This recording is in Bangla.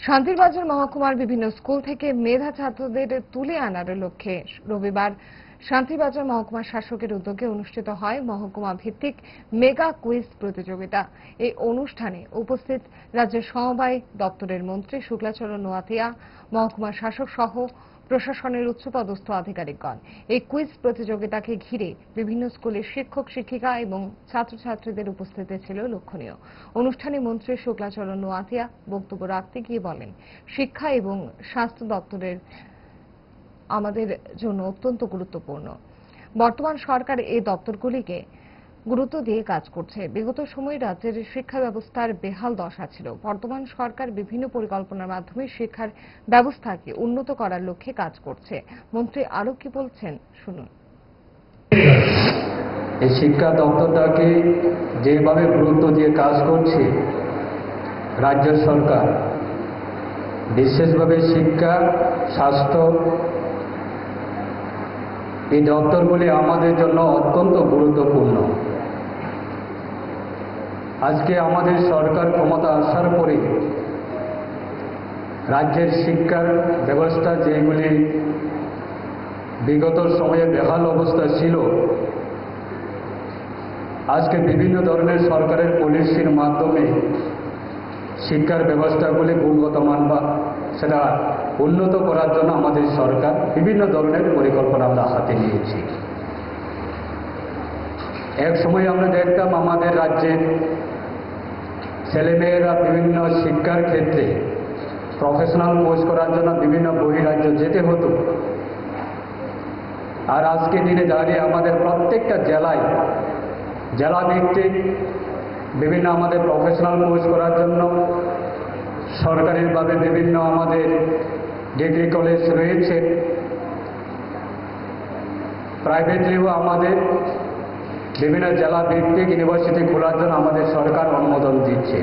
শান্তিরবাজার মহকুমার বিভিন্ন স্কুল থেকে মেধা ছাত্রদের তুলে আনার লক্ষ্যে রবিবার শান্তিরবাজার মহকুমা শাসকের উদ্যোগে অনুষ্ঠিত হয় মহকুমা ভিত্তিক মেগা কুইজ প্রতিযোগিতা। এই অনুষ্ঠানে উপস্থিত রাজ্যের সমবায় দপ্তরের মন্ত্রী শুক্লাচরণ নোয়াতিয়া, মহকুমা শাসক সহ প্রশাসনের উচ্চপদস্থ আধিকারিকগণ। এই কুইজ প্রতিযোগিতাকে ঘিরে বিভিন্ন স্কুলের শিক্ষক শিক্ষিকা এবং ছাত্রছাত্রীদের উপস্থিতি ছিল লক্ষণীয়। অনুষ্ঠানে মন্ত্রী শুক্লাচরণ নোয়াতিয়া বক্তব্য রাখতে গিয়ে বলেন, শিক্ষা এবং স্বাস্থ্য দপ্তরের আমাদের জন্য অত্যন্ত গুরুত্বপূর্ণ। বর্তমান সরকার এই দপ্তরগুলিকে গুরুত্ব দিয়ে কাজ করছে। বিগত সময়ে রাজ্যের শিক্ষা ব্যবস্থার বেহাল দশা ছিল। বর্তমান সরকার বিভিন্ন পরিকল্পনার মাধ্যমে শিক্ষার ব্যবস্থাকে উন্নত করার লক্ষ্যে কাজ করছে। মন্ত্রী আরো কি বলছেন শুনুন। এই শিক্ষা দপ্তরটাকে যেভাবে গুরুত্ব দিয়ে কাজ করছে রাজ্য সরকার, বিশেষভাবে শিক্ষা, স্বাস্থ্য, এই দপ্তরগুলি আমাদের জন্য অত্যন্ত গুরুত্বপূর্ণ। আজকে আমাদের সরকার ক্ষমতা আসার পরে রাজ্যের শিক্ষার ব্যবস্থা যেগুলি বিগত সময়ে বেহাল অবস্থা ছিল, আজকে বিভিন্ন ধরনের সরকারের পলিসির মাধ্যমে শিক্ষার ব্যবস্থাগুলি গুণগত মান বা সেটা উন্নত করার জন্য আমাদের সরকার বিভিন্ন ধরনের পরিকল্পনা আমরা হাতে নিয়েছি। এক সময় আমরা দেখতাম আমাদের রাজ্যের ছেলেমেয়েরা বিভিন্ন শিক্ষার ক্ষেত্রে প্রফেশনাল কোর্স করার জন্য বিভিন্ন বহিরাজ্য যেতে হতো। আর আজকে দিনে দাঁড়িয়ে আমাদের প্রত্যেকটা জেলায় জেলা ভিত্তিক বিভিন্ন আমাদের প্রফেশনাল কোর্স করার জন্য সরকারিভাবে বিভিন্ন আমাদের ডিগ্রি কলেজ রয়েছে। প্রাইভেটলিও আমাদের বিভিন্ন জেলা ভিত্তিক ইউনিভার্সিটি খোলার জন্য আমাদের সরকার অনুমোদন দিচ্ছে।